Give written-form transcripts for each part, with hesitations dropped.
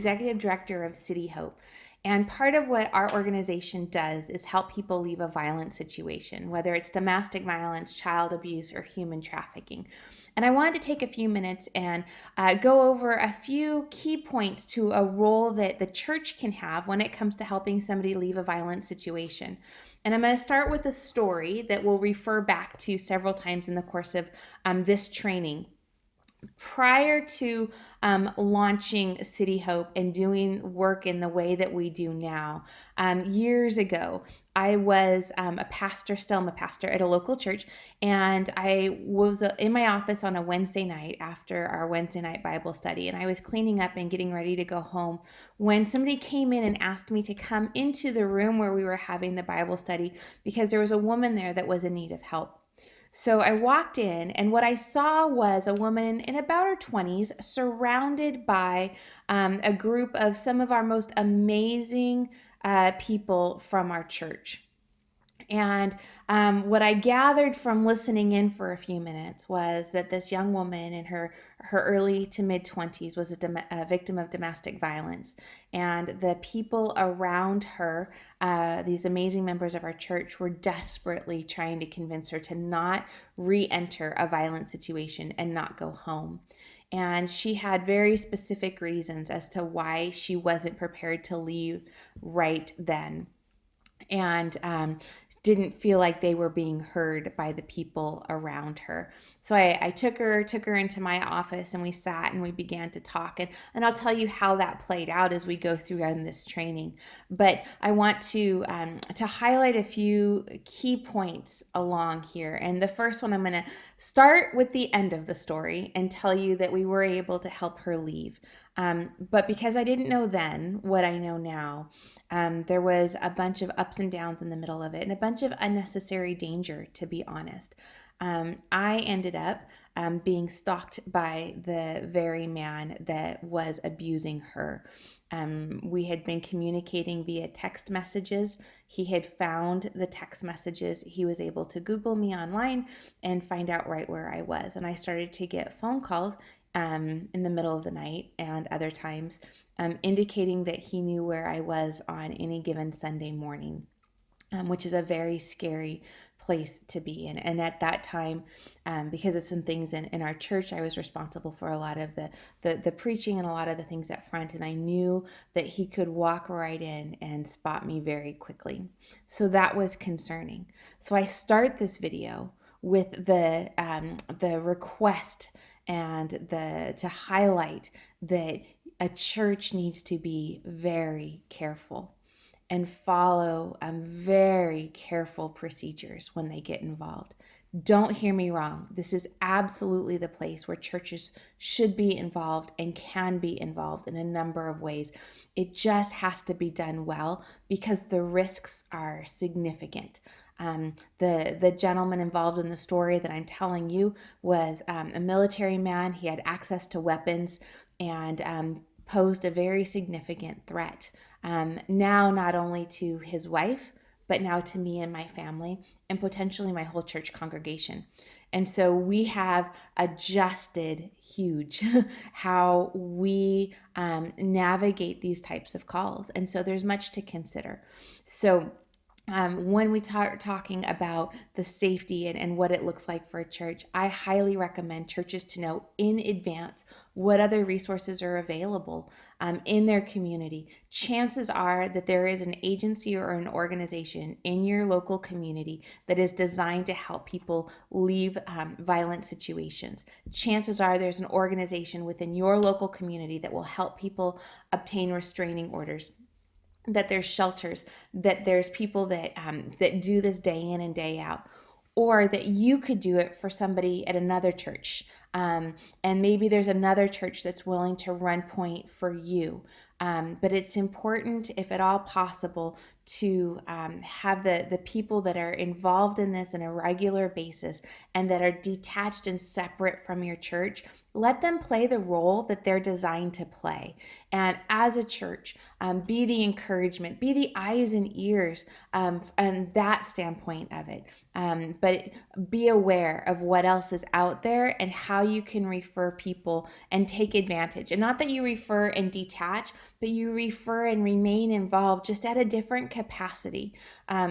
executive director of City Hope. And part of what our organization does is help people leave a violent situation, whether it's domestic violence, child abuse, or human trafficking. And I wanted to take a few minutes and go over a few key points to a role that the church can have when it comes to helping somebody leave a violent situation. And I'm going to start with a story that we'll refer back to several times in the course of this training. Prior to launching City Hope and doing work in the way that we do now, years ago, I was a pastor, still am a pastor at a local church, and I was in my office on a Wednesday night after our Wednesday night Bible study, and I was cleaning up and getting ready to go home when somebody came in and asked me to come into the room where we were having the Bible study because there was a woman there that was in need of help. So I walked in, and what I saw was a woman in about her 20s surrounded by a group of some of our most amazing people from our church. And what I gathered from listening in for a few minutes was that this young woman in her early to mid 20s was a victim of domestic violence. And the people around her, these amazing members of our church, were desperately trying to convince her to not re-enter a violent situation and not go home. And she had very specific reasons as to why she wasn't prepared to leave right then. And didn't feel like they were being heard by the people around her. So I took her into my office, and we sat and we began to talk. And I'll tell you how that played out as we go through in this training. But I want to highlight a few key points along here. And the first one, I'm going to start with the end of the story and tell you that we were able to help her leave. But because I didn't know then what I know now, there was a bunch of ups and downs in the middle of it and a bunch of unnecessary danger, to be honest. I ended up being stalked by the very man that was abusing her. We had been communicating via text messages. He had found the text messages. He was able to Google me online and find out right where I was. And I started to get phone calls in the middle of the night and other times, indicating that he knew where I was on any given Sunday morning, which is a very scary place to be in. And at that time, because of some things in our church, I was responsible for a lot of the preaching and a lot of the things up front, and I knew that he could walk right in and spot me very quickly. So that was concerning. So I start this video with the request and to highlight that a church needs to be very careful and follow very careful procedures when they get involved. Don't hear me wrong. This is absolutely the place where churches should be involved and can be involved in a number of ways. It just has to be done well because the risks are significant. The gentleman involved in the story that I'm telling you was a military man. He had access to weapons and posed a very significant threat. Now not only to his wife, but now to me and my family, and potentially my whole church congregation. And so we have adjusted huge how we navigate these types of calls. And so there's much to consider. So when we start talking about the safety and what it looks like for a church, I highly recommend churches to know in advance what other resources are available in their community. Chances are that there is an agency or an organization in your local community that is designed to help people leave violent situations. Chances are there's an organization within your local community that will help people obtain restraining orders, that there's shelters, that there's people that do this day in and day out, or that you could do it for somebody at another church. And maybe there's another church that's willing to run point for you. But it's important, if at all possible, to have the people that are involved in this on a regular basis and that are detached and separate from your church, let them play the role that they're designed to play. And as a church, be the encouragement, be the eyes and ears, and that standpoint of it. But be aware of what else is out there and how you can refer people and take advantage. And not that you refer and detach, but you refer and remain involved just at a different capacity,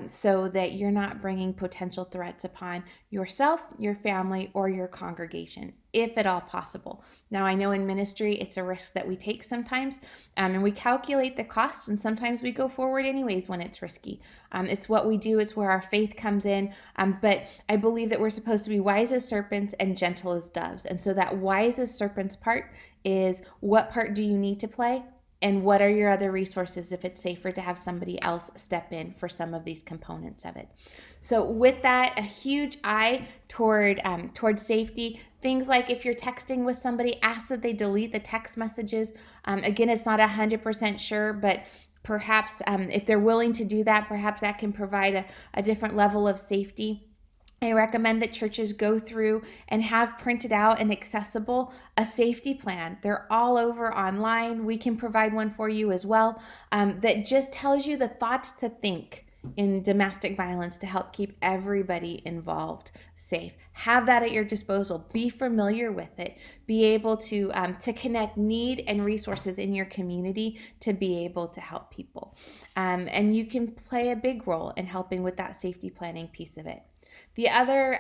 so that you're not bringing potential threats upon yourself, your family, or your congregation, if at all possible. Now, I know in ministry, it's a risk that we take sometimes, and we calculate the costs, and sometimes we go forward anyways when it's risky. It's what we do. It's where our faith comes in. But I believe that we're supposed to be wise as serpents and gentle as doves. And so that wise as serpents part is, what part do you need to play? And what are your other resources if it's safer to have somebody else step in for some of these components of it? So with that, a huge eye toward safety. Things like if you're texting with somebody, ask that they delete the text messages. Again, it's not 100% sure, but perhaps if they're willing to do that, perhaps that can provide a different level of safety. I recommend that churches go through and have printed out and accessible a safety plan. They're all over online. We can provide one for you as well, that just tells you the thoughts to think in domestic violence to help keep everybody involved safe. Have that at your disposal. Be familiar with it. Be able to connect need and resources in your community to be able to help people. And you can play a big role in helping with that safety planning piece of it. The other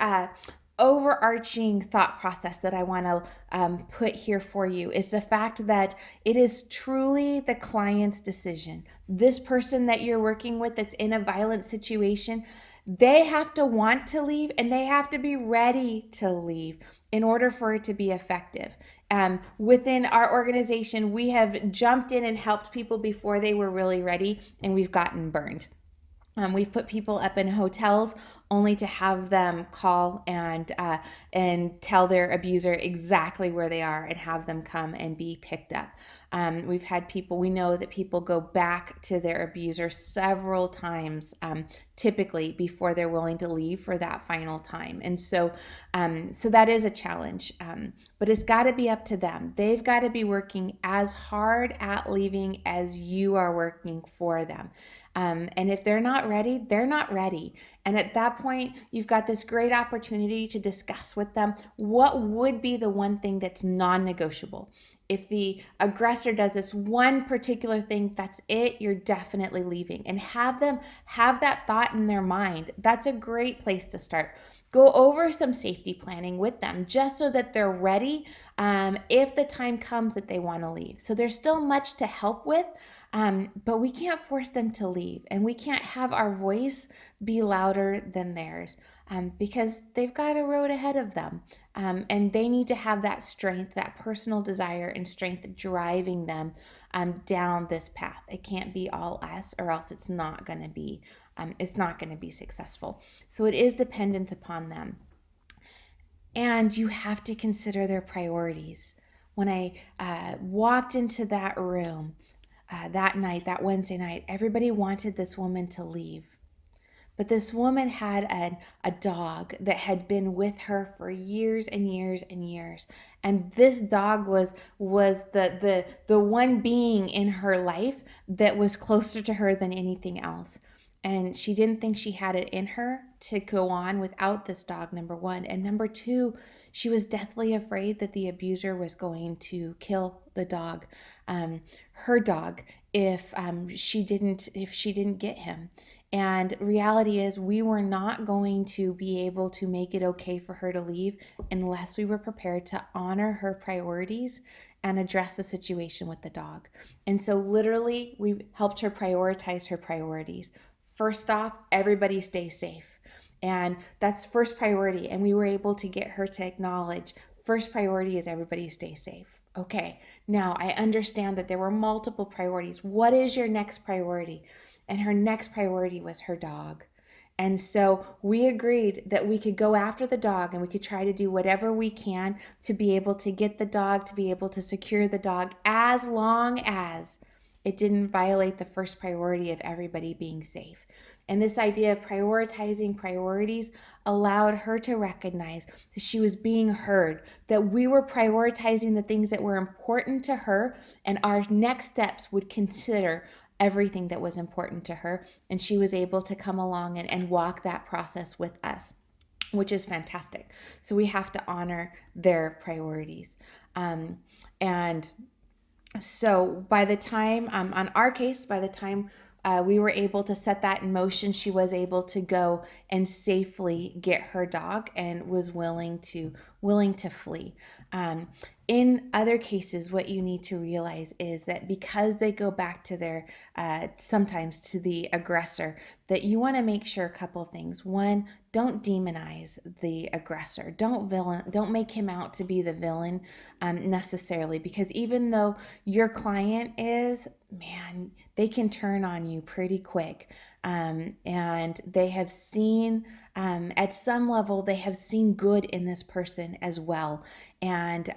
overarching thought process that I want to put here for you is the fact that it is truly the client's decision. This person that you're working with that's in a violent situation, they have to want to leave and they have to be ready to leave in order for it to be effective. Within our organization, we have jumped in and helped people before they were really ready, and we've gotten burned. We've put people up in hotels only to have them call and tell their abuser exactly where they are and have them come and be picked up. We've had people, we know that people go back to their abuser several times, typically before they're willing to leave for that final time. And so that is a challenge, but it's got to be up to them. They've got to be working as hard at leaving as you are working for them. And if they're not ready, they're not ready. And at that point, you've got this great opportunity to discuss with them what would be the one thing that's non-negotiable. If the aggressor does this one particular thing, that's it, you're definitely leaving. And have them have that thought in their mind. That's a great place to start. Go over some safety planning with them just so that they're ready if the time comes that they want to leave. So there's still much to help with, but we can't force them to leave, and we can't have our voice be louder than theirs, because they've got a road ahead of them, and they need to have that strength, that personal desire and strength driving them down this path. It can't be all us, or else it's not going to be successful. So it is dependent upon them. And you have to consider their priorities. When I walked into that room that night, that Wednesday night, everybody wanted this woman to leave. But this woman had a dog that had been with her for years and years and years. And this dog was the one being in her life that was closer to her than anything else. And she didn't think she had it in her to go on without this dog, number one. And number two, she was deathly afraid that the abuser was going to kill the dog, her dog, if she didn't get him. And reality is, we were not going to be able to make it okay for her to leave unless we were prepared to honor her priorities and address the situation with the dog. And so literally, we helped her prioritize her priorities. First off, everybody stay safe. And that's first priority. And we were able to get her to acknowledge first priority is everybody stay safe. Okay, now I understand that there were multiple priorities. What is your next priority? And her next priority was her dog. And so we agreed that we could go after the dog and we could try to do whatever we can to be able to get the dog, to be able to secure the dog, as long as It didn't violate the first priority of everybody being safe. And this idea of prioritizing priorities allowed her to recognize that she was being heard, that we were prioritizing the things that were important to her, and our next steps would consider everything that was important to her. And she was able to come along and walk that process with us, which is fantastic. So we have to honor their priorities. And so by the time, on our case, by the time we were able to set that in motion, she was able to go and safely get her dog and was willing to flee. In other cases, what you need to realize is that because they go back to their sometimes to the aggressor, that you want to make sure a couple things. One, don't demonize the aggressor. Don't make him out to be the villain necessarily, because even though your client is, man, they can turn on you pretty quick. And they have seen, at some level, they have seen good in this person as well. And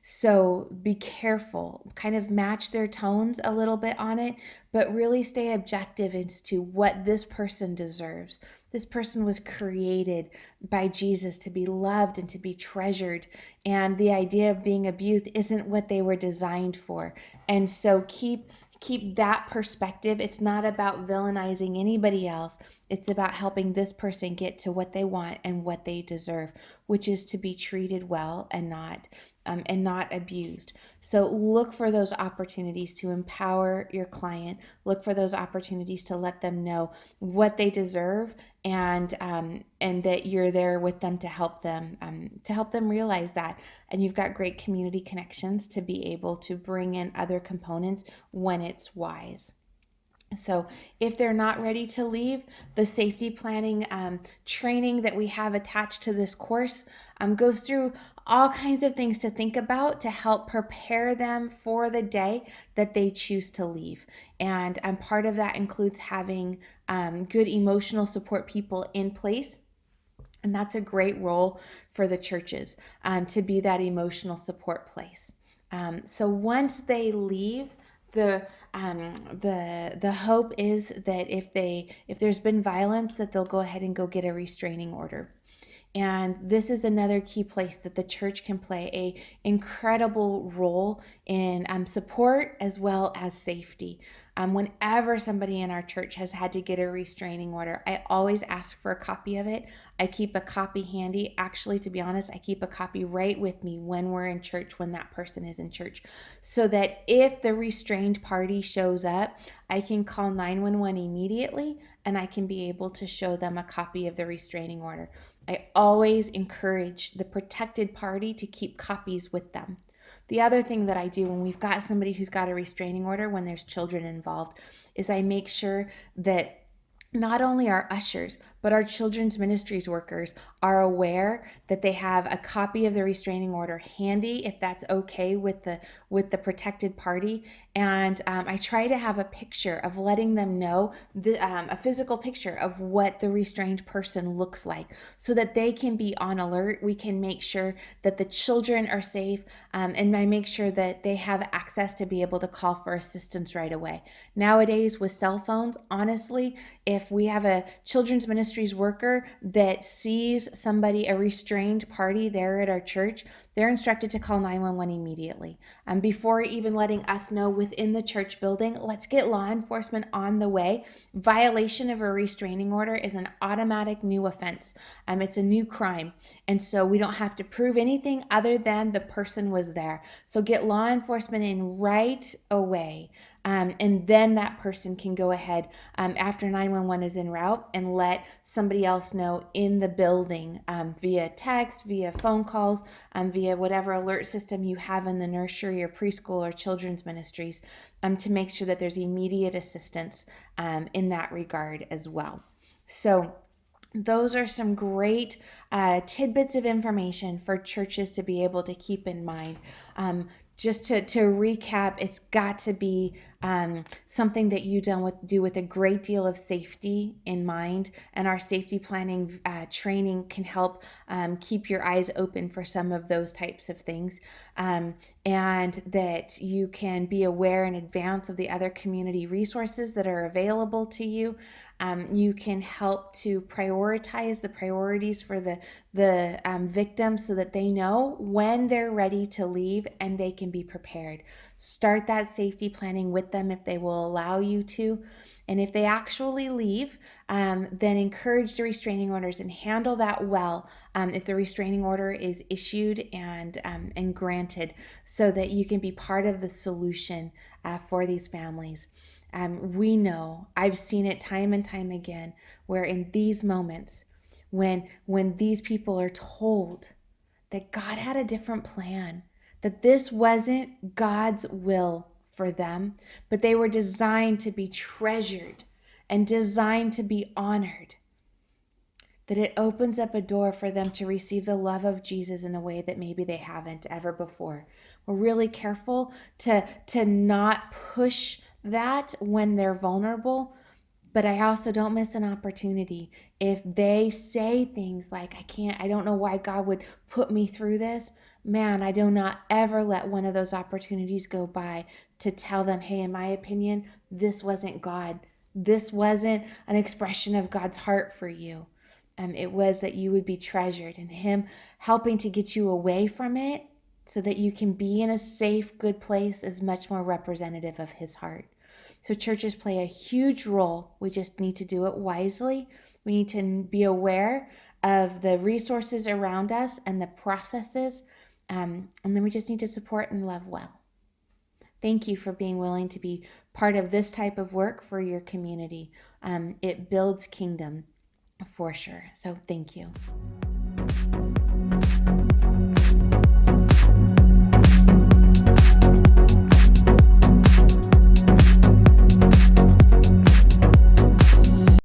so be careful, kind of match their tones a little bit on it, but really stay objective as to what this person deserves. This person was created by Jesus to be loved and to be treasured. And the idea of being abused isn't what they were designed for. And so keep that perspective. It's not about villainizing anybody else. It's about helping this person get to what they want and what they deserve, which is to be treated well and not abused. So look for those opportunities to empower your client. Look for those opportunities to let them know what they deserve, and that you're there with them to help them realize that. And you've got great community connections to be able to bring in other components when it's wise. So if they're not ready to leave, the safety planning training that we have attached to this course goes through all kinds of things to think about to help prepare them for the day that they choose to leave. And part of that includes having good emotional support people in place. And that's a great role for the churches, to be that emotional support place. So once they leave, the hope is that if there's been violence, that they'll go ahead and go get a restraining order. And this is another key place that the church can play a incredible role in support as well as safety. Whenever somebody in our church has had to get a restraining order, I always ask for a copy of it. I keep a copy handy. Actually, to be honest, I keep a copy right with me when we're in church, when that person is in church, so that if the restrained party shows up, I can call 911 immediately and I can be able to show them a copy of the restraining order. I always encourage the protected party to keep copies with them. The other thing that I do when we've got somebody who's got a restraining order, when there's children involved, is I make sure that not only our ushers, but our children's ministries workers are aware that they have a copy of the restraining order handy, if that's okay with the protected party. And I try to have a picture of letting them know, a physical picture of what the restrained person looks like, so that they can be on alert. We can make sure that the children are safe, and I make sure that they have access to be able to call for assistance right away. Nowadays with cell phones, honestly, if we have a children's ministries worker that sees somebody, a restrained party there at our church, they're instructed to call 911 immediately. Before even letting us know within the church building, let's get law enforcement on the way. Violation of a restraining order is an automatic new offense. It's a new crime. And so we don't have to prove anything other than the person was there. So get law enforcement in right away. And then that person can go ahead after 911 is en route and let somebody else know in the building, via text, via phone calls, via whatever alert system you have in the nursery or preschool or children's ministries, to make sure that there's immediate assistance in that regard as well. So those are some great tidbits of information for churches to be able to keep in mind. just to recap, it's got to be something that you do with a great deal of safety in mind, and our safety planning training can help keep your eyes open for some of those types of things, and that you can be aware in advance of the other community resources that are available to you. You can help to prioritize the priorities for the victims so that they know when they're ready to leave and they can be prepared. Start that safety planning with them if they will allow you to. And if they actually leave, then encourage the restraining orders and handle that well if the restraining order is issued and granted, so that you can be part of the solution for these families. We know, I've seen it time and time again, where in these moments, when these people are told that God had a different plan, that this wasn't God's will for them, but they were designed to be treasured and designed to be honored, that it opens up a door for them to receive the love of Jesus in a way that maybe they haven't ever before. We're really careful to not push that when they're vulnerable, but I also don't miss an opportunity. If they say things like, I don't know why God would put me through this, man, I do not ever let one of those opportunities go by to tell them, hey, in my opinion, this wasn't God. This wasn't an expression of God's heart for you. It was that you would be treasured, and Him helping to get you away from it so that you can be in a safe, good place is much more representative of His heart. So churches play a huge role. We just need to do it wisely. We need to be aware of the resources around us and the processes, and then we just need to support and love well. Thank you for being willing to be part of this type of work for your community. It builds kingdom for sure. So thank you.